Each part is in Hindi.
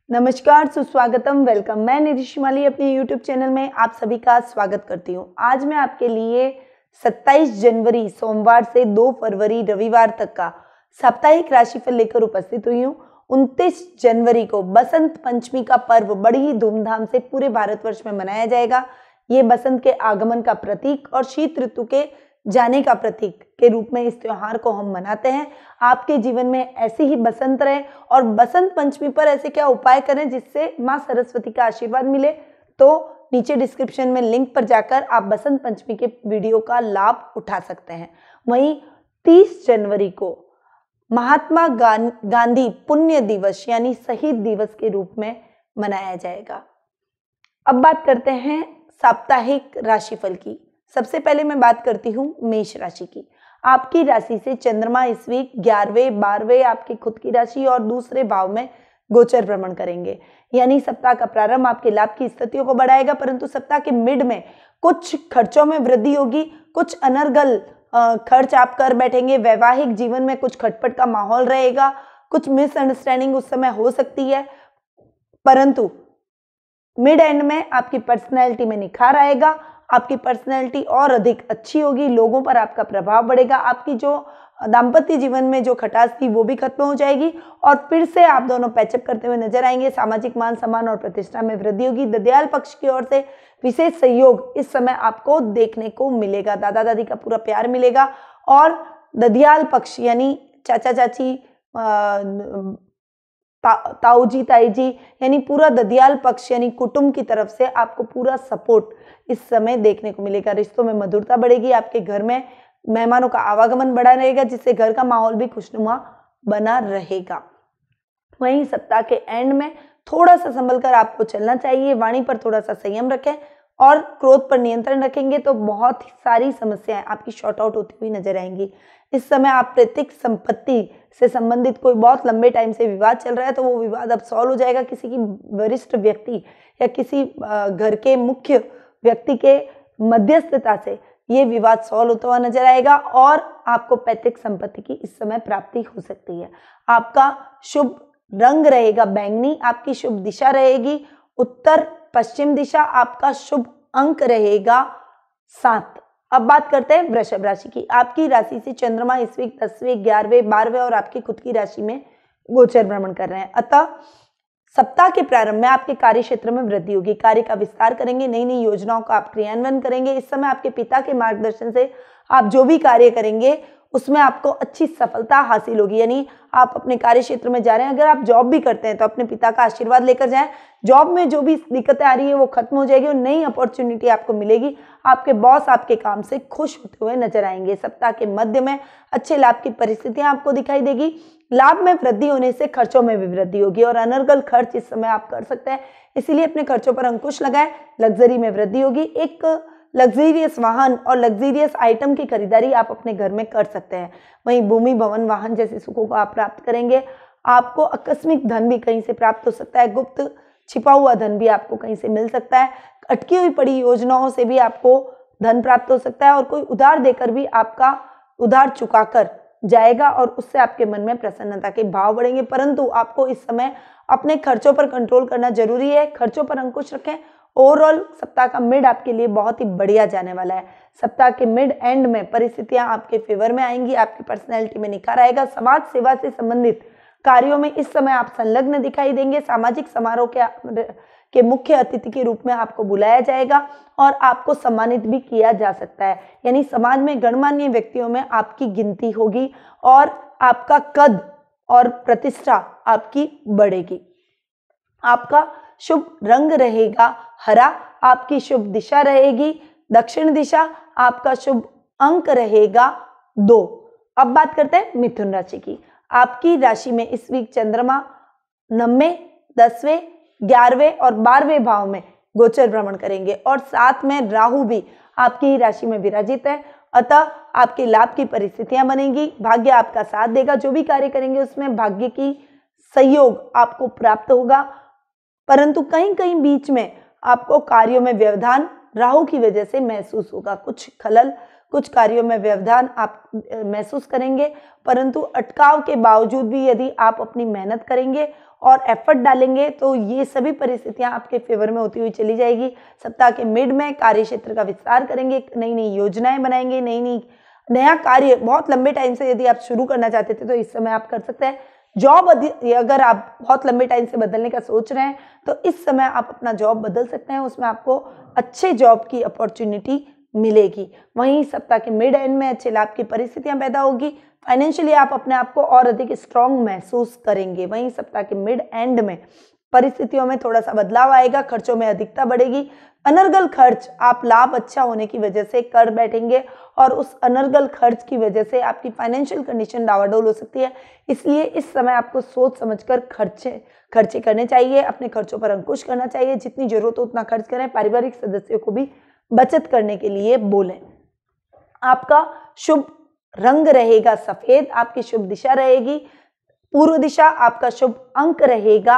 नमस्कार, सुस्वागतम, वेलकम। मैं निधि शिमाली अपने यूट्यूब चैनल में आप सभी का स्वागत करती हूँ। आज मैं आपके लिए 27 जनवरी सोमवार से 2 फरवरी रविवार तक का साप्ताहिक राशिफल लेकर उपस्थित हुई हूँ। 29 जनवरी को बसंत पंचमी का पर्व बड़ी ही धूमधाम से पूरे भारतवर्ष में मनाया जाएगा। ये बसंत के आगमन का प्रतीक और शीत ऋतु के जाने का प्रतीक के रूप में इस त्योहार को हम मनाते हैं। आपके जीवन में ऐसी ही बसंत रहे और बसंत पंचमी पर ऐसे क्या उपाय करें जिससे माँ सरस्वती का आशीर्वाद मिले, तो नीचे डिस्क्रिप्शन में लिंक पर जाकर आप बसंत पंचमी के वीडियो का लाभ उठा सकते हैं। वहीं 30 जनवरी को महात्मा गांधी पुण्य दिवस यानी शहीद दिवस के रूप में मनाया जाएगा। अब बात करते हैं साप्ताहिक राशिफल की। सबसे पहले मैं बात करती हूँ मेष राशि की। आपकी राशि से चंद्रमा इस वीक 11वें 12वें आपकी खुद की राशि और दूसरे भाव में गोचर भ्रमण करेंगे, यानी सप्ताह का प्रारंभ आपके लाभ की स्थितियों को बढ़ाएगा, परंतु सप्ताह के मिड में कुछ खर्चों में वृद्धि होगी, कुछ अनर्गल खर्च आप कर बैठेंगे। वैवाहिक जीवन में कुछ खटपट का माहौल रहेगा, कुछ मिसअंडरस्टैंडिंग उस समय हो सकती है, परंतु मिड एंड में आपकी पर्सनैलिटी में निखार आएगा। आपकी पर्सनैलिटी और अधिक अच्छी होगी, लोगों पर आपका प्रभाव बढ़ेगा। आपकी जो दाम्पत्य जीवन में जो खटास थी वो भी खत्म हो जाएगी और फिर से आप दोनों पैचअप करते हुए नजर आएंगे। सामाजिक मान सम्मान और प्रतिष्ठा में वृद्धि होगी। ददियाल पक्ष की ओर से विशेष सहयोग इस समय आपको देखने को मिलेगा। दादा दादी का पूरा प्यार मिलेगा और ददियाल पक्ष यानी चाचा चाची, ताऊ जी ताई जी यानी पूरा ददियाल पक्ष यानी कुटुंब की तरफ से आपको पूरा सपोर्ट इस समय देखने को मिलेगा। रिश्तों में मधुरता बढ़ेगी। आपके घर में मेहमानों का आवागमन बढ़ा रहेगा, जिससे घर का माहौल भी खुशनुमा बना रहेगा। वहीं सप्ताह के एंड में थोड़ा सा संभल कर आपको चलना चाहिए। वाणी पर थोड़ा सा संयम रखें और क्रोध पर नियंत्रण रखेंगे तो बहुत सारी समस्याएं आपकी शॉर्ट आउट होती हुई नजर आएंगी। इस समय आप पैतृक संपत्ति से संबंधित कोई बहुत लंबे टाइम से विवाद चल रहा है तो वो विवाद अब सॉल्व हो जाएगा। किसी की वरिष्ठ व्यक्ति या किसी घर के मुख्य व्यक्ति के मध्यस्थता से ये विवाद सॉल्व होता हुआ नजर आएगा और आपको पैतृक संपत्ति की इस समय प्राप्ति हो सकती है। आपका शुभ रंग रहेगा बैंगनी। आपकी शुभ दिशा रहेगी उत्तर पश्चिम दिशा। आपका शुभ अंक रहेगा 7। अब बात करते हैं वृषभ राशि की। आपकी राशि से चंद्रमा इस वीक 10वें 11वें 12वें और आपकी खुद की राशि में गोचर भ्रमण कर रहे हैं, अतः सप्ताह के प्रारंभ में आपके कार्य क्षेत्र में वृद्धि होगी। कार्य का विस्तार करेंगे, नई नई योजनाओं का आप क्रियान्वयन करेंगे। इस समय आपके पिता के मार्गदर्शन से आप जो भी कार्य करेंगे उसमें आपको अच्छी सफलता हासिल होगी। यानी आप अपने कार्य क्षेत्र में जा रहे हैं, अगर आप जॉब भी करते हैं तो अपने पिता का आशीर्वाद लेकर जाएं। जॉब में जो भी दिक्कतें आ रही है वो खत्म हो जाएगी और नई अपॉर्चुनिटी आपको मिलेगी। आपके बॉस आपके काम से खुश होते हुए नजर आएंगे। सप्ताह के मध्य में अच्छे लाभ की परिस्थितियां आपको दिखाई देगी। लाभ में वृद्धि होने से खर्चों में भी वृद्धि होगी और अनर्गल खर्च इस समय आप कर सकते हैं, इसीलिए अपने खर्चों पर अंकुश लगाएं। लग्जरी में वृद्धि होगी। एक लग्जरियस वाहन और लग्जरियस आइटम की खरीदारी आप अपने घर में कर सकते हैं। वहीं भूमि भवन वाहन जैसे सुखों को आप प्राप्त करेंगे। आपको आकस्मिक धन भी कहीं से प्राप्त हो सकता है। गुप्त छिपा हुआ धन भी आपको कहीं से मिल सकता है। अटकी हुई पड़ी योजनाओं से भी आपको धन प्राप्त हो सकता है और कोई उधार देकर भी आपका उधार चुकाकर जाएगा और उससे आपके मन में प्रसन्नता के भाव बढ़ेंगे। परंतु आपको इस समय अपने खर्चों पर कंट्रोल करना जरूरी है। खर्चों पर अंकुश रखें। ओवरऑल सप्ताह का मिड आपके लिए बहुत ही बढ़िया जाने वाला है। सप्ताह के मिड एंड में परिस्थितियां आपके फेवर में आएंगी। आपकी पर्सनैलिटी में निखार आएगा। समाज सेवा से संबंधित कार्यों में इस समय आप संलग्न दिखाई देंगे। सामाजिक समारोह के मुख्य अतिथि के रूप में आपको बुलाया जाएगा और आपको सम्मानित भी किया जा सकता है। यानी समाज में गणमान्य व्यक्तियों में आपकी गिनती होगी और आपका कद और प्रतिष्ठा आपकी बढ़ेगी। आपका शुभ रंग रहेगा हरा। आपकी शुभ दिशा रहेगी दक्षिण दिशा। आपका शुभ अंक रहेगा 2। अब बात करते हैं मिथुन राशि की। आपकी राशि में इस वीक चंद्रमा 9वें 10वें 11वें और 12वें भाव में गोचर भ्रमण करेंगे और साथ में राहु भी आपकी राशि में विराजित है, अतः आपके लाभ की परिस्थितियां बनेगी। भाग्य आपका साथ देगा। जो भी कार्य करेंगे उसमें भाग्य की सहयोग आपको प्राप्त होगा, परंतु कहीं कहीं बीच में आपको कार्यों में व्यवधान राहु की वजह से महसूस होगा। कुछ खलल, कुछ कार्यों में व्यवधान आप महसूस करेंगे, परंतु अटकाव के बावजूद भी यदि आप अपनी मेहनत करेंगे और एफर्ट डालेंगे तो ये सभी परिस्थितियां आपके फेवर में होती हुई चली जाएगी। सप्ताह के मिड में कार्य क्षेत्र का विस्तार करेंगे, नई नई योजनाएं बनाएंगे, नया कार्य बहुत लंबे टाइम से यदि आप शुरू करना चाहते थे तो इस समय आप कर सकते हैं। जॉब अगर आप बहुत लंबे टाइम से बदलने का सोच रहे हैं तो इस समय आप अपना जॉब बदल सकते हैं, उसमें आपको अच्छे जॉब की अपॉर्चुनिटी मिलेगी। वहीं सप्ताह के मिड एंड में अच्छे लाभ की परिस्थितियां पैदा होगी। फाइनेंशियली आप अपने आप को और अधिक स्ट्रांग महसूस करेंगे। वहीं सप्ताह के मिड एंड में परिस्थितियों में थोड़ा सा बदलाव आएगा, खर्चों में अधिकता बढ़ेगी। अनर्गल खर्च आप लाभ अच्छा होने की वजह से कर बैठेंगे और उस अनर्गल खर्च की वजह से आपकी फाइनेंशियल कंडीशन डावाडोल हो सकती है। इसलिए इस समय आपको सोच समझकर खर्चे करने चाहिए, अपने खर्चों पर अंकुश करना चाहिए। जितनी जरूरत हो उतना खर्च करें। पारिवारिक सदस्यों को भी बचत करने के लिए बोलें। आपका शुभ रंग रहेगा सफेद, आपकी शुभ दिशा रहेगी पूर्व दिशा, आपका शुभ अंक रहेगा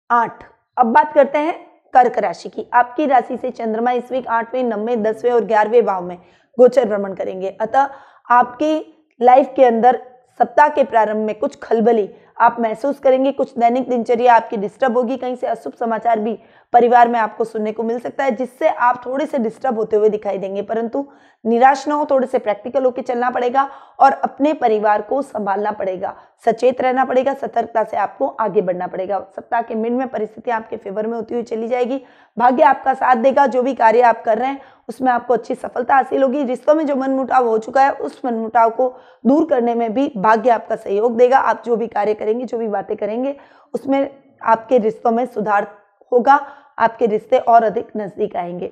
8। अब बात करते हैं कर्क राशि की। आपकी राशि से चंद्रमा इस वीक 8वें, 9वें, 10वें और 11वें भाव में गोचर भ्रमण करेंगे। अतः आपकी लाइफ के अंदर सप्ताह के प्रारंभ में कुछ खलबली आप महसूस करेंगे, कुछ दैनिक दिनचर्या आपकी डिस्टर्ब होगी, कहीं से अशुभ समाचार भी परिवार में आपको सुनने को मिल सकता है जिससे आप थोड़े से डिस्टर्ब होते हुए दिखाई देंगे। परंतु निराश न हो, थोड़े से प्रैक्टिकल होकर चलना पड़ेगा और अपने परिवार को संभालना पड़ेगा, सचेत रहना पड़ेगा, सतर्कता से आपको आगे बढ़ना पड़ेगा। सप्ताह के मिड में परिस्थितियां आपके फेवर में होती हुई चली जाएगी। भाग्य आपका साथ देगा। जो भी कार्य आप कर रहे हैं उसमें आपको अच्छी सफलता हासिल होगी। रिश्तों में जो मनमुटाव हो चुका है उस मनमुटाव को दूर करने में भी भाग्य आपका सहयोग देगा। आप जो भी कार्य करेंगे, जो भी बातें करेंगे उसमें आपके रिश्तों में सुधार होगा, आपके रिश्ते और अधिक नजदीक आएंगे।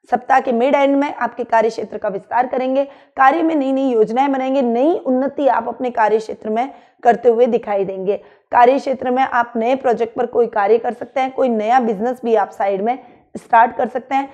सप्ताह के मिड एंड में आपके कार्य क्षेत्र का विस्तार करेंगे, कार्य में नई नई योजनाएं बनाएंगे, नई उन्नति आप अपने कार्य क्षेत्र में करते हुए दिखाई देंगे। कार्य क्षेत्र में आप नए प्रोजेक्ट पर कोई कार्य कर सकते हैं, कोई नया बिजनेस भी आप साइड में स्टार्ट कर सकते हैं।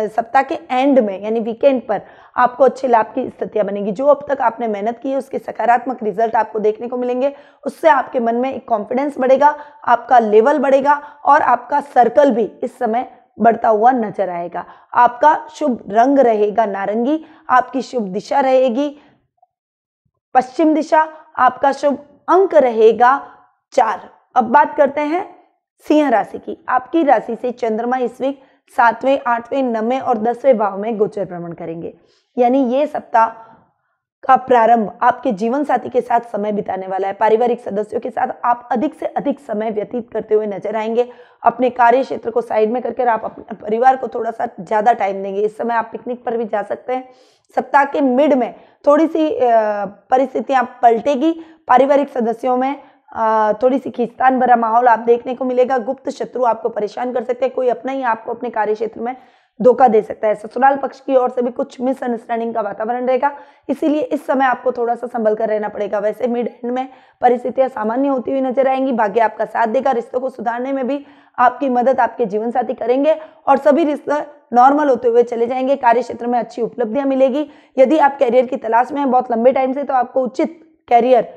सप्ताह के एंड में यानी वीकेंड पर आपको अच्छे लाभ की स्थितियां बनेगी। जो अब तक आपने मेहनत की है उसके सकारात्मक रिजल्ट आपको देखने को मिलेंगे। उससे आपके मन में एक कॉन्फिडेंस बढ़ेगा, आपका लेवल बढ़ेगा और आपका सर्कल भी इस समय बढ़ता हुआ नजर आएगा। आपका शुभ रंग रहेगा नारंगी, आपकी शुभ दिशा रहेगी पश्चिम दिशा, आपका शुभ अंक रहेगा 4। अब बात करते हैं सिंह राशि की। आपकी राशि से चंद्रमा इस वीक 7वें, 8वें, 9वें और 10वें भाव में गोचर भ्रमण करेंगे। यानी ये सप्ताह का प्रारंभ आपके जीवन साथी के साथ समय बिताने वाला है। पारिवारिक सदस्यों के साथ आप अधिक से अधिक समय व्यतीत करते हुए नजर आएंगे। अपने कार्य क्षेत्र को साइड में करके आप अपने परिवार को थोड़ा सा ज्यादा टाइम देंगे। इस समय आप पिकनिक पर भी जा सकते हैं। सप्ताह के मिड में थोड़ी सी परिस्थितियां पलटेगी। पारिवारिक सदस्यों में थोड़ी सी खींचतान भरा माहौल आप देखने को मिलेगा। गुप्त शत्रु आपको परेशान कर सकते हैं, कोई अपना ही आपको अपने कार्य क्षेत्र में धोखा दे सकता है। ससुराल पक्ष की ओर से भी कुछ मिसअंडरस्टैंडिंग का वातावरण रहेगा, इसीलिए इस समय आपको थोड़ा सा संभल कर रहना पड़ेगा। वैसे मिड एंड में परिस्थितियां सामान्य होती हुई नजर आएंगी। भाग्य आपका साथ देगा। रिश्तों को सुधारने में भी आपकी मदद आपके जीवन साथी करेंगे और सभी रिश्ते नॉर्मल होते हुए चले जाएंगे। कार्य क्षेत्र में अच्छी उपलब्धियां मिलेगी। यदि आप कैरियर की तलाश में हैं बहुत लंबे टाइम से, तो आपको उचित कैरियर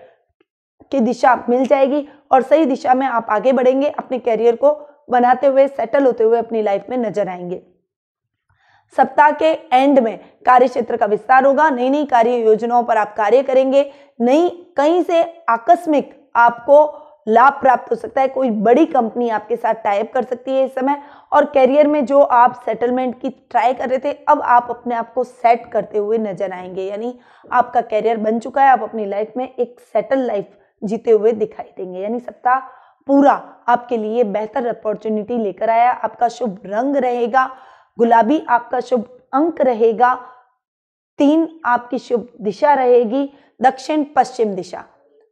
की दिशा मिल जाएगी और सही दिशा में आप आगे बढ़ेंगे। अपने कैरियर को बनाते हुए, सेटल होते हुए अपनी लाइफ में नजर आएंगे। सप्ताह के एंड में कार्य क्षेत्र का विस्तार होगा। नई नई कार्य योजनाओं पर आप कार्य करेंगे। कहीं से आकस्मिक आपको लाभ प्राप्त हो सकता है। कोई बड़ी कंपनी आपके साथ टाई अप कर सकती है इस समय। और कैरियर में जो आप सेटलमेंट की ट्राई कर रहे थे, अब आप अपने आप को सेट करते हुए नजर आएंगे। यानी आपका कैरियर बन चुका है, आप अपनी लाइफ में एक सेटल लाइफ जीते हुए दिखाई देंगे। यानी सप्ताह पूरा आपके लिए बेहतर अपॉर्चुनिटी लेकर आया। आपका शुभ रंग रहेगा गुलाबी, आपका शुभ अंक रहेगा 3, आपकी शुभ दिशा रहेगी दक्षिण पश्चिम दिशा।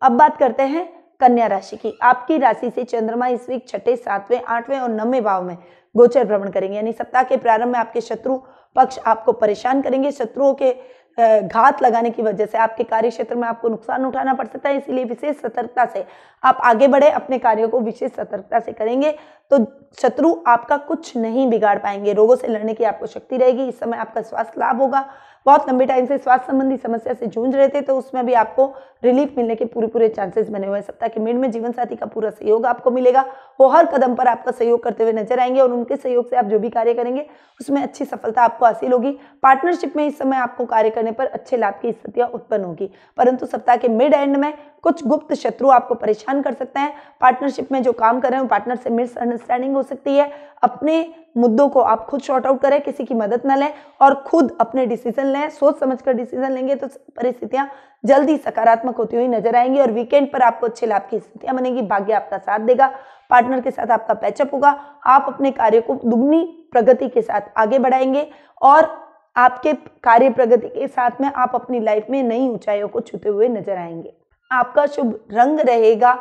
अब बात करते हैं कन्या राशि की। आपकी राशि से चंद्रमा इस वीक 6, 7वें, 8वें और 9वें भाव में गोचर भ्रमण करेंगे। यानी सप्ताह के प्रारंभ में आपके शत्रु पक्ष आपको परेशान करेंगे। शत्रुओं के घात लगाने की वजह से आपके कार्य क्षेत्र में आपको नुकसान उठाना पड़ सकता है। इसलिए विशेष सतर्कता से आप आगे बढ़े, अपने कार्यों को विशेष सतर्कता से करेंगे तो शत्रु आपका कुछ नहीं बिगाड़ पाएंगे। रोगों से लड़ने की आपको शक्ति रहेगी। इस समय आपका स्वास्थ्य लाभ होगा। बहुत लंबे टाइम से स्वास्थ्य संबंधी समस्या से जूझ रहे थे तो उसमें भी आपको रिलीफ मिलने के पूरे चांसेस बने हुए हैं। सप्ताह के मिड में जीवन साथी का पूरा सहयोग आपको मिलेगा, वो हर कदम पर आपका सहयोग करते हुए नजर आएंगे और उनके सहयोग से आप जो भी कार्य करेंगे उसमें अच्छी सफलता आपको हासिल होगी। पार्टनरशिप में इस समय आपको कार्य करने पर अच्छे लाभ की स्थितियां उत्पन्न होगी, परंतु सप्ताह के मिड एंड में कुछ गुप्त शत्रु आपको परेशान कर सकते हैं। पार्टनरशिप में जो काम कर रहे हैं पार्टनर से मिसअंडरस्टैंडिंग हो सकती है। अपने मुद्दों को आप खुद सॉर्ट आउट करें, किसी की मदद न लें और खुद अपने डिसीजन लें। सोच समझकर डिसीजन लेंगे तो परिस्थितियां जल्दी सकारात्मक होती हुई नजर आएंगी और वीकेंड पर आपको अच्छे लाभ की स्थितियां बनेगी। भाग्य आपका साथ देगा, पार्टनर के साथ आपका पैचअप होगा, आप अपने कार्य को दुगनी प्रगति के साथ आगे बढ़ाएंगे और आपके कार्य प्रगति के साथ में आप अपनी लाइफ में नई ऊंचाइयों को छूते हुए नजर आएंगे। आपका शुभ रंग रहेगा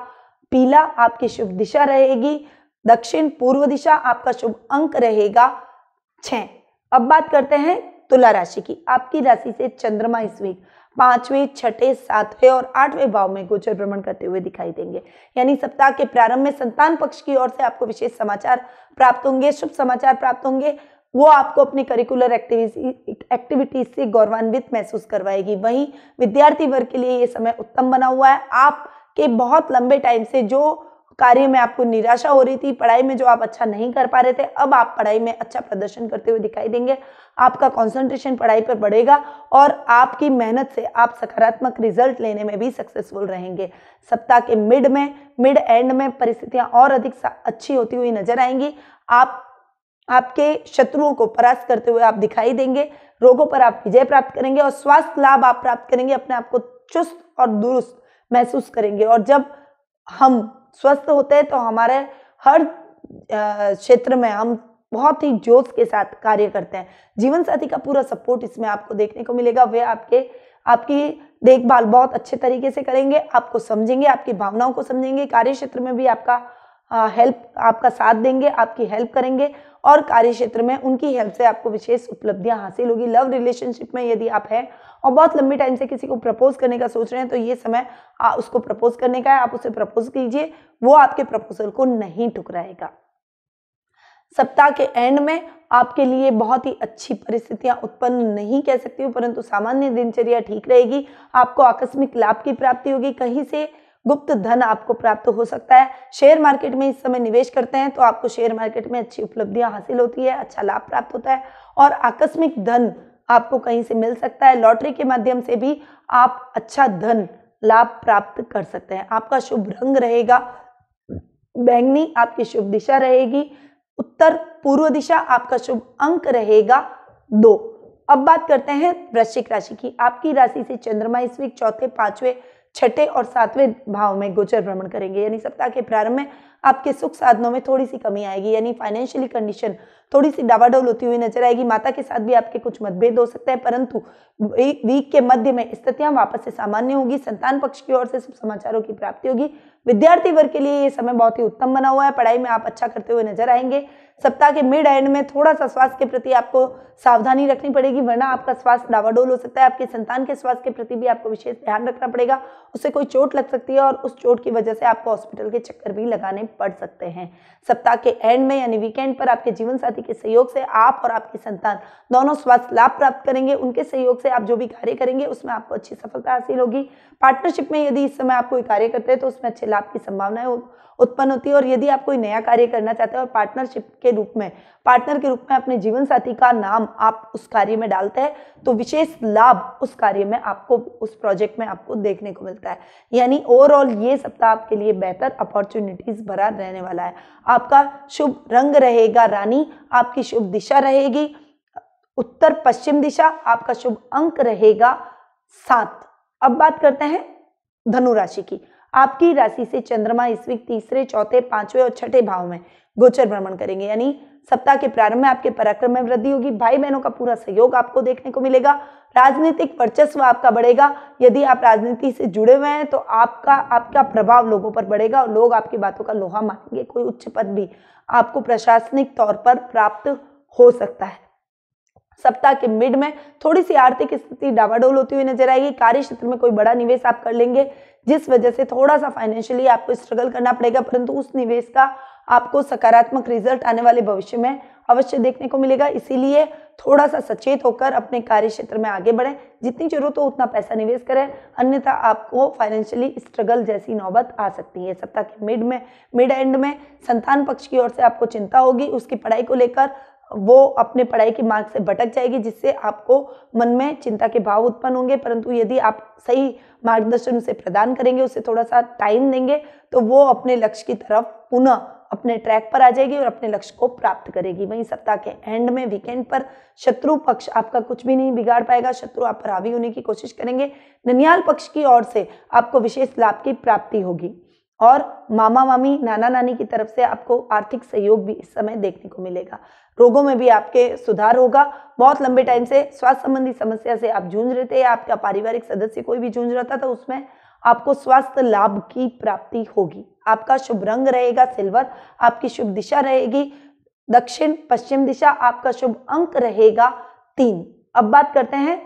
पीला, आपकी शुभ दिशा रहेगी दक्षिण पूर्व दिशा, आपका शुभ अंक रहेगा 6। अब बात करते हैं तुला राशि की। आपकी राशि से चंद्रमा इस वीक 5वें, 6ठे, 7वें और 8वें भाव में गोचर भ्रमण करते हुए दिखाई देंगे। यानी सप्ताह के प्रारंभ में संतान पक्ष की ओर से आपको विशेष समाचार प्राप्त होंगे, शुभ समाचार प्राप्त होंगे। वो आपको अपनी करिकुलर एक्टिविटीज से गौरवान्वित महसूस करवाएगी। वहीं विद्यार्थी वर्ग के लिए ये समय उत्तम बना हुआ है। आपके बहुत लंबे टाइम से जो कार्य में आपको निराशा हो रही थी, पढ़ाई में जो आप अच्छा नहीं कर पा रहे थे, अब आप पढ़ाई में अच्छा प्रदर्शन करते हुए दिखाई देंगे। आपका कंसंट्रेशन पढ़ाई पर बढ़ेगा और आपकी मेहनत से आप सकारात्मक रिजल्ट लेने में भी सक्सेसफुल रहेंगे। सप्ताह के मिड एंड में परिस्थितियां और अधिक अच्छी होती हुई नजर आएंगी। आपके शत्रुओं को परास्त करते हुए आप दिखाई देंगे। रोगों पर आप विजय प्राप्त करेंगे और स्वास्थ्य लाभ आप प्राप्त करेंगे। अपने आप को चुस्त और दुरुस्त महसूस करेंगे और जब हम स्वस्थ होते हैं तो हमारे हर क्षेत्र में हम बहुत ही जोश के साथ कार्य करते हैं। जीवन साथी का पूरा सपोर्ट इसमें आपको देखने को मिलेगा। वे आपकी देखभाल बहुत अच्छे तरीके से करेंगे, आपको समझेंगे, आपकी भावनाओं को समझेंगे। कार्य क्षेत्र में भी आपका साथ देंगे, आपकी हेल्प करेंगे और कार्य क्षेत्र में उनकी हेल्प से आपको विशेष उपलब्धियां हासिल होगी। लव रिलेशनशिप में यदि आप हैं और बहुत लंबी टाइम से किसी को प्रपोज करने का सोच रहे हैं तो ये समय उसको प्रपोज करने का है। आप उसे प्रपोज कीजिए, वो आपके प्रपोजल को नहीं ठुकराएगा। सप्ताह के एंड में आपके लिए बहुत ही अच्छी परिस्थितियां उत्पन्न नहीं कह सकती हूँ, परंतु सामान्य दिनचर्या ठीक रहेगी। आपको आकस्मिक लाभ की प्राप्ति होगी, कहीं से गुप्त धन आपको प्राप्त हो सकता है। शेयर मार्केट में इस समय निवेश करते हैं तो आपको शेयर मार्केट में अच्छी उपलब्धियां हासिल होती है, अच्छा लाभ प्राप्त होता है और आकस्मिक धन आपको कहीं से मिल सकता है। लॉटरी के माध्यम से भी आप अच्छा धन लाभ प्राप्त कर सकते हैं। आपका शुभ रंग रहेगा बैंगनी, आपकी शुभ दिशा रहेगी उत्तर पूर्व दिशा, आपका शुभ अंक रहेगा 2। अब बात करते हैं वृश्चिक राशि की। आपकी राशि से चंद्रमा इस वीक 4थे, 5वें, 6ठे और 7वें भाव में गोचर भ्रमण करेंगे। यानी सप्ताह के प्रारंभ में आपके सुख साधनों में थोड़ी सी कमी आएगी, यानी फाइनेंशियली कंडीशन थोड़ी सी डावाडोल होती हुई नजर आएगी। माता के साथ भी आपके कुछ मतभेद हो सकते हैं, परंतु वीक के मध्य में स्थितियां वापस से सामान्य होगी। संतान पक्ष की ओर से शुभ समाचारों की प्राप्ति होगी। विद्यार्थी वर्ग के लिए ये समय बहुत ही उत्तम बना हुआ है, पढ़ाई में आप अच्छा करते हुए नजर आएंगे। सप्ताह के मिड एंड में थोड़ा सा स्वास्थ्य के प्रति आपको सावधानी रखनी पड़ेगी, वरना आपका स्वास्थ्य डावाडोल हो सकता है। आपके संतान के स्वास्थ्य के प्रति भी आपको विशेष ध्यान रखना पड़ेगा, उससे कोई चोट लग सकती है और उस चोट की वजह से आपको हॉस्पिटल के चक्कर भी लगाने पड़ सकते हैं। सप्ताह के एंड में यानी वीकेंड पर आपके जीवन साथी के सहयोग से आप और आपकी संतान दोनों स्वास्थ्य लाभ प्राप्त करेंगे। उनके सहयोग से आप जो भी कार्य करेंगे उसमें आपको अच्छी सफलता हासिल होगी। पार्टनरशिप में यदि इस समय आप कोई कार्य करते हैं तो उसमें अच्छे लाभ की संभावनाएं उत्पन्न होती है और यदि आप कोई नया कार्य करना चाहते हैं और पार्टनर के रूप में अपने जीवन साथी का नाम आप उस कार्य में डालते हैं तो विशेष लाभ उस कार्य में आपको, उस प्रोजेक्ट में आपको देखने को मिलता है। यानी ओवरऑल ये सप्ताह आपके लिए बेहतर अपॉर्चुनिटीज भरा रहने वाला है। आपका शुभ रंग रहेगा रानी, आपकी शुभ दिशा रहेगी उत्तर पश्चिम दिशा, आपका शुभ अंक रहेगा 7। अब बात करते हैं धनु राशि की। आपकी राशि से चंद्रमा इस वीक 3रे, 4थे, 5वें और 6ठे भाव में गोचर भ्रमण करेंगे। यानी सप्ताह के प्रारंभ में आपके पराक्रम में वृद्धि होगी। भाई बहनों का पूरा सहयोग आपको देखने को मिलेगा। राजनीतिक वर्चस्व आपका बढ़ेगा। यदि आप राजनीति से जुड़े हुए हैं तो आपका प्रभाव लोगों पर बढ़ेगा और लोग आपकी बातों का लोहा मानेंगे। कोई उच्च पद भी आपको प्रशासनिक तौर पर प्राप्त हो सकता है। सप्ताह के मिड में थोड़ी सी आर्थिक स्थिति डावाडोल होती हुई नजर आएगी। कार्य क्षेत्र में कोई बड़ा निवेश आप कर लेंगे जिस वजह से थोड़ा सा फाइनेंशियली आपको स्ट्रगल करना पड़ेगा, परंतु उस निवेश का आपको सकारात्मक रिजल्ट आने वाले भविष्य में अवश्य देखने को मिलेगा। इसीलिए थोड़ा सा सचेत होकर अपने कार्य क्षेत्र में आगे बढ़ें, जितनी जरूरत हो उतना पैसा निवेश करें, अन्यथा आपको फाइनेंशियली स्ट्रगल जैसी नौबत आ सकती है। सप्ताह के मिड एंड में संतान पक्ष की ओर से आपको चिंता होगी, उसकी पढ़ाई को लेकर वो अपने पढ़ाई के मार्ग से भटक जाएगी, जिससे आपको मन में चिंता के भाव उत्पन्न होंगे। परंतु यदि आप सही मार्गदर्शन उसे प्रदान करेंगे, उसे थोड़ा सा टाइम देंगे, तो वो अपने लक्ष्य की तरफ पुनः अपने ट्रैक पर आ जाएगी और अपने लक्ष्य को प्राप्त करेगी। वहीं सप्ताह के एंड में वीकेंड पर शत्रु पक्ष आपका कुछ भी नहीं बिगाड़ पाएगा, शत्रु आप पर हावी होने की कोशिश करेंगे। ननिहाल पक्ष की ओर से आपको विशेष लाभ की प्राप्ति होगी और मामा मामी नाना नानी की तरफ से आपको आर्थिक सहयोग भी इस समय देखने को मिलेगा। रोगों में भी आपके सुधार होगा। बहुत लंबे टाइम से स्वास्थ्य संबंधी समस्या से आप जूझ रहे थे या आपका पारिवारिक सदस्य कोई भी जूझ रहा था, तो उसमें आपको स्वास्थ्य लाभ की प्राप्ति होगी। आपका शुभ रंग रहेगा सिल्वर, आपकी शुभ दिशा रहेगी दक्षिण पश्चिम दिशा, आपका शुभ अंक रहेगा 3। अब बात करते हैं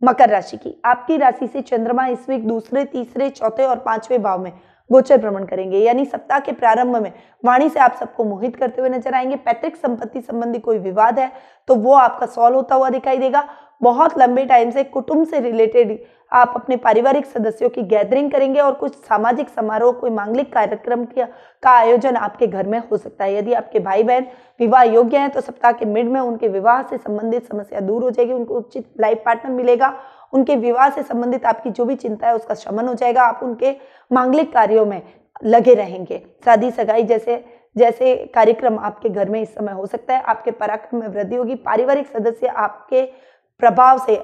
मकर राशि की। आपकी राशि से चंद्रमा इस वीक दूसरे, तीसरे, चौथे और 5वें भाव में गोचर भ्रमण करेंगे, यानी सप्ताह के प्रारंभ में वाणी से आप सबको मोहित करते हुए नजर आएंगे। पैतृक संपत्ति संबंधी कोई विवाद है तो वो आपका सॉल्व होता हुआ दिखाई देगा। बहुत लंबे टाइम से कुटुंब से रिलेटेड आप अपने पारिवारिक सदस्यों की गैदरिंग करेंगे और कुछ सामाजिक समारोह, कोई मांगलिक कार्यक्रम का आयोजन आपके घर में हो सकता है। यदि आपके भाई बहन विवाह योग्य हैं तो सप्ताह के मिड में उनके विवाह से संबंधित समस्या दूर हो जाएगी, उनको उचित लाइफ पार्टनर मिलेगा, उनके विवाह से संबंधित आपकी जो भी चिंता है उसका शमन हो जाएगा, आप उनके मांगलिक कार्यों में लगे रहेंगे। शादी सगाई जैसे कार्यक्रम आपके घर में इस समय हो सकता है। आपके पराक्रम में वृद्धि होगी। पारिवारिक सदस्य आपके प्रभाव से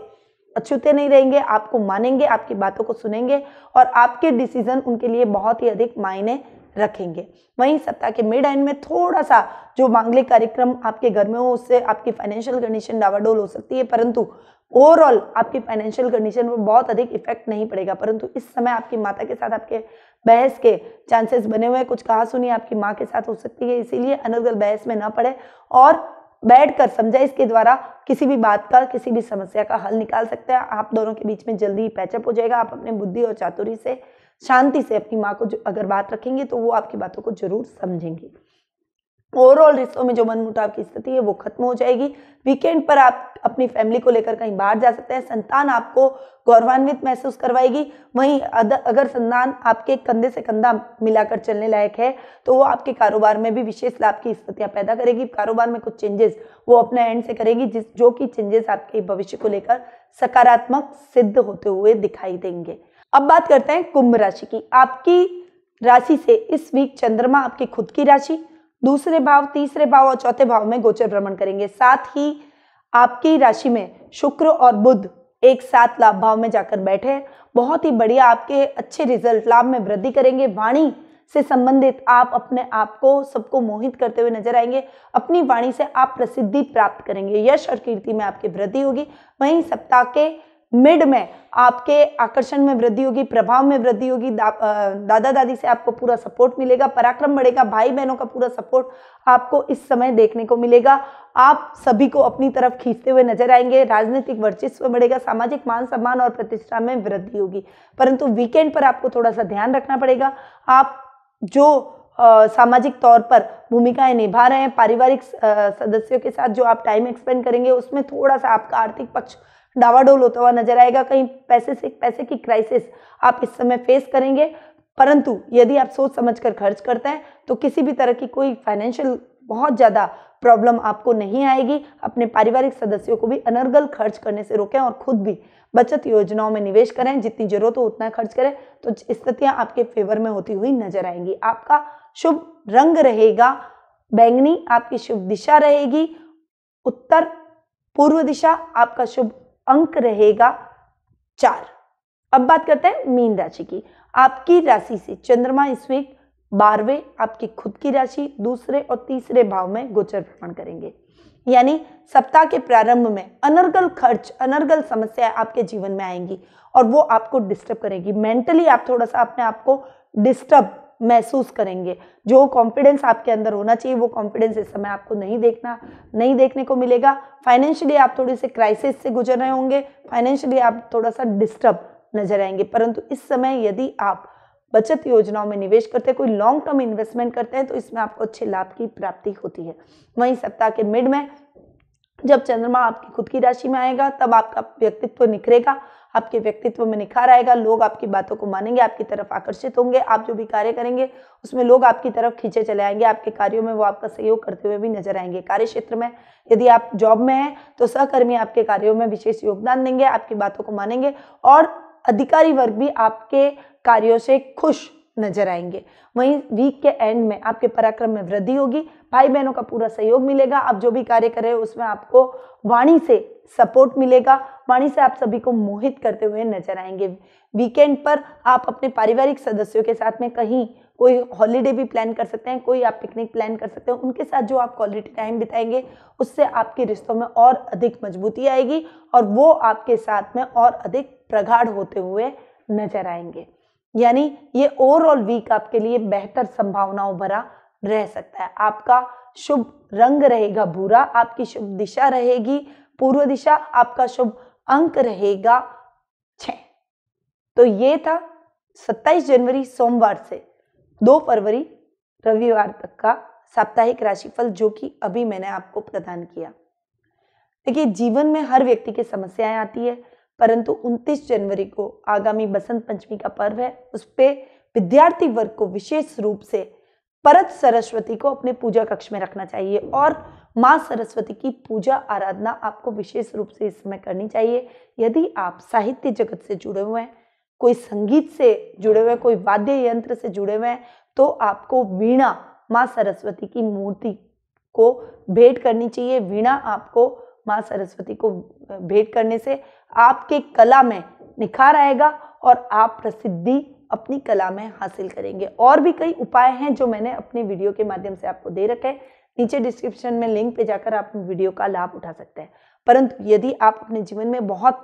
अछूते नहीं रहेंगे, आपको मानेंगे, आपकी बातों को सुनेंगे और आपके डिसीजन उनके लिए बहुत ही अधिक मायने रखेंगे। वहीं सप्ताह के मिड एंड में थोड़ा सा जो मांगलिक कार्यक्रम आपके घर में हो उससे आपकी फाइनेंशियल कंडीशन डावाडोल हो सकती है, परंतु ओवरऑल आपकी फाइनेंशियल कंडीशन पर बहुत अधिक इफेक्ट नहीं पड़ेगा। परंतु इस समय आपकी माता के साथ आपके बहस के चांसेस बने हुए हैं, कुछ कहा सुनी आपकी माँ के साथ हो सकती है, इसीलिए अनर्गल बहस में ना पड़े और बैठकर समझाइश के द्वारा किसी भी बात का, किसी भी समस्या का हल निकाल सकते हैं। आप दोनों के बीच में जल्दी पैचअप हो जाएगा। आप अपने बुद्धि और चातुरी से शांति से अपनी माँ को अगर बात रखेंगे तो वो आपकी बातों को जरूर समझेंगी। ओवरऑल रिश्तों में जो मनमुटाव की स्थिति है वो खत्म हो जाएगी। वीकेंड पर आप अपनी फैमिली को लेकर कहीं बाहर जा सकते हैं। संतान आपको गौरवान्वित महसूस करवाएगी। वहीं अगर संतान आपके कंधे से कंधा मिलाकर चलने लायक है तो वो आपके कारोबार में भी विशेष लाभ की स्थितियां पैदा करेगी। कारोबार में कुछ चेंजेस वो अपने एंड से करेगी, जो कि चेंजेस आपके भविष्य को लेकर सकारात्मक सिद्ध होते हुए दिखाई देंगे। अब बात करते हैं कुंभ राशि की। आपकी राशि से इस वीक चंद्रमा आपकी खुद की राशि, दूसरे भाव, तीसरे भाव और चौथे भाव में गोचर भ्रमण करेंगे। साथ ही आपकी राशि में शुक्र और बुध एक साथ लाभ भाव में जाकर बैठे हैं। बहुत ही बढ़िया, आपके अच्छे रिजल्ट, लाभ में वृद्धि करेंगे। वाणी से संबंधित आप अपने आप को सबको मोहित करते हुए नजर आएंगे। अपनी वाणी से आप प्रसिद्धि प्राप्त करेंगे। यश और कीर्ति में आपकी वृद्धि होगी। वहीं सप्ताह के मिड में आपके आकर्षण में वृद्धि होगी, प्रभाव में वृद्धि होगी। दादा दादी से आपको पूरा सपोर्ट मिलेगा, पराक्रम बढ़ेगा, भाई बहनों का पूरा सपोर्ट आपको इस समय देखने को मिलेगा। आप सभी को अपनी तरफ खींचते हुए नजर आएंगे। राजनीतिक वर्चस्व बढ़ेगा, सामाजिक मान सम्मान और प्रतिष्ठा में वृद्धि होगी। परंतु वीकेंड पर आपको थोड़ा सा ध्यान रखना पड़ेगा। आप जो सामाजिक तौर पर भूमिकाएं निभा रहे हैं, पारिवारिक सदस्यों के साथ जो आप टाइम एक्सपेंड करेंगे उसमें थोड़ा सा आपका आर्थिक पक्ष डावाडोल होता हुआ नजर आएगा। कहीं पैसे की क्राइसिस आप इस समय फेस करेंगे। परंतु यदि आप सोच समझकर खर्च करते हैं तो किसी भी तरह की कोई फाइनेंशियल बहुत ज्यादा प्रॉब्लम आपको नहीं आएगी। अपने पारिवारिक सदस्यों को भी अनर्गल खर्च करने से रोकें और खुद भी बचत योजनाओं में निवेश करें। जितनी जरूरत हो उतना खर्च करें तो स्थितियां आपके फेवर में होती हुई नजर आएंगी। आपका शुभ रंग रहेगा बैंगनी, आपकी शुभ दिशा रहेगी उत्तर पूर्व दिशा, आपका शुभ अंक रहेगा 4। अब बात करते हैं मीन राशि की। आपकी राशि से चंद्रमा इस वीक 12वें, आपकी खुद की राशि, दूसरे और तीसरे भाव में गोचर भ्रमण करेंगे। यानी सप्ताह के प्रारंभ में अनर्गल खर्च, अनर्गल समस्याएं आपके जीवन में आएंगी और वो आपको डिस्टर्ब करेगी। मेंटली आप थोड़ा सा अपने आप को डिस्टर्ब महसूस करेंगे। जो कॉन्फिडेंस आपके अंदर होना चाहिए वो कॉन्फिडेंस इस समय आपको नहीं देखने को मिलेगा। फाइनेंशियली आप थोड़ी से क्राइसिस से गुजर रहे होंगे, फाइनेंशियली आप थोड़ा सा डिस्टर्ब नजर आएंगे। परंतु इस समय यदि आप बचत योजनाओं में निवेश करते हैं, कोई लॉन्ग टर्म इन्वेस्टमेंट करते हैं तो इसमें आपको अच्छे लाभ की प्राप्ति होती है। वहीं सप्ताह के मिड में जब चंद्रमा आपकी खुद की राशि में आएगा तब आपका व्यक्तित्व निखरेगा, आपके व्यक्तित्व में निखार आएगा, लोग आपकी बातों को मानेंगे, आपकी तरफ आकर्षित होंगे, आप जो भी कार्य करेंगे उसमें लोग आपकी तरफ खींचे चले आएंगे, आपके कार्यों में वो आपका सहयोग करते हुए भी नजर आएंगे। कार्य क्षेत्र में यदि आप जॉब में हैं तो सहकर्मी आपके कार्यों में विशेष योगदान देंगे, आपकी बातों को मानेंगे और अधिकारी वर्ग भी आपके कार्यों से खुश नजर आएंगे। वहीं वीक के एंड में आपके पराक्रम में वृद्धि होगी, भाई बहनों का पूरा सहयोग मिलेगा, आप जो भी कार्य कर रहे हो उसमें आपको वाणी से सपोर्ट मिलेगा, वाणी से आप सभी को मोहित करते हुए नजर आएंगे। वीकेंड पर आप अपने पारिवारिक सदस्यों के साथ में कहीं कोई हॉलीडे भी प्लान कर सकते हैं, कोई आप पिकनिक प्लान कर सकते हैं, उनके साथ जो आप क्वालिटी टाइम बिताएंगे उससे आपके रिश्तों में और अधिक मजबूती आएगी और वो आपके साथ में और अधिक प्रगाढ़ होते हुए नजर आएंगे। यानी ये ओवरऑल वीक आपके लिए बेहतर संभावनाओं भरा रह सकता है। आपका शुभ रंग रहेगा भूरा, आपकी शुभ दिशा रहेगी पूर्व दिशा, आपका शुभ अंक रहेगा 6। तो ये था 27 जनवरी सोमवार से 2 फरवरी रविवार तक का साप्ताहिक राशिफल जो कि अभी मैंने आपको प्रदान किया। देखिए, जीवन में हर व्यक्ति की समस्याएं आती है, परंतु 29 जनवरी को आगामी बसंत पंचमी का पर्व है, उस पे विद्यार्थी वर्ग को विशेष रूप से परत सरस्वती को अपने पूजा कक्ष में रखना चाहिए और माँ सरस्वती की पूजा आराधना आपको विशेष रूप से इस समय करनी चाहिए। यदि आप साहित्य जगत से जुड़े हुए हैं, कोई संगीत से जुड़े हुए हैं, कोई वाद्य यंत्र से जुड़े हुए हैं, तो आपको वीणा माँ सरस्वती की मूर्ति को भेंट करनी चाहिए। वीणा आपको माँ सरस्वती को भेंट करने से आपके कला में निखार आएगा और आप प्रसिद्धि अपनी कला में हासिल करेंगे। और भी कई उपाय हैं जो मैंने अपने वीडियो के माध्यम से आपको दे रखे हैं, नीचे डिस्क्रिप्शन में लिंक पे जाकर आप वीडियो का लाभ उठा सकते हैं। परंतु यदि आप अपने जीवन में बहुत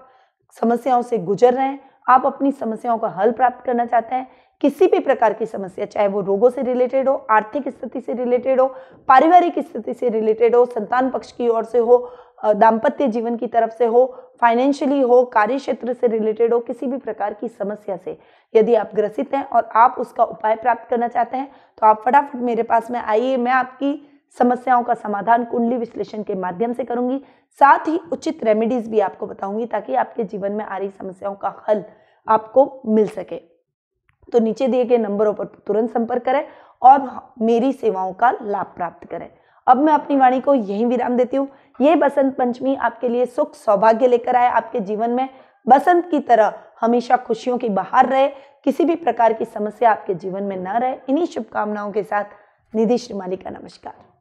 समस्याओं से गुजर रहे हैं, आप अपनी समस्याओं का हल प्राप्त करना चाहते हैं, किसी भी प्रकार की समस्या, चाहे वो रोगों से रिलेटेड हो, आर्थिक स्थिति से रिलेटेड हो, पारिवारिक स्थिति से रिलेटेड हो, संतान पक्ष की ओर से हो, दाम्पत्य जीवन की तरफ से हो, फाइनेंशियली हो, कार्य क्षेत्र से रिलेटेड हो, किसी भी प्रकार की समस्या से यदि आप ग्रसित हैं और आप उसका उपाय प्राप्त करना चाहते हैं तो आप फटाफट मेरे पास में आइए। मैं आपकी समस्याओं का समाधान कुंडली विश्लेषण के माध्यम से करूंगी, साथ ही उचित रेमेडीज भी आपको बताऊंगी ताकि आपके जीवन में आ रही समस्याओं का हल आपको मिल सके। तो नीचे दिए गए नंबरों पर तुरंत संपर्क करें और मेरी सेवाओं का लाभ प्राप्त करें। अब मैं अपनी वाणी को यहीं विराम देती हूँ। ये बसंत पंचमी आपके लिए सुख सौभाग्य लेकर आए, आपके जीवन में बसंत की तरह हमेशा खुशियों की बहार रहे, किसी भी प्रकार की समस्या आपके जीवन में न रहे। इन्हीं शुभकामनाओं के साथ निधि श्रीमाली का नमस्कार।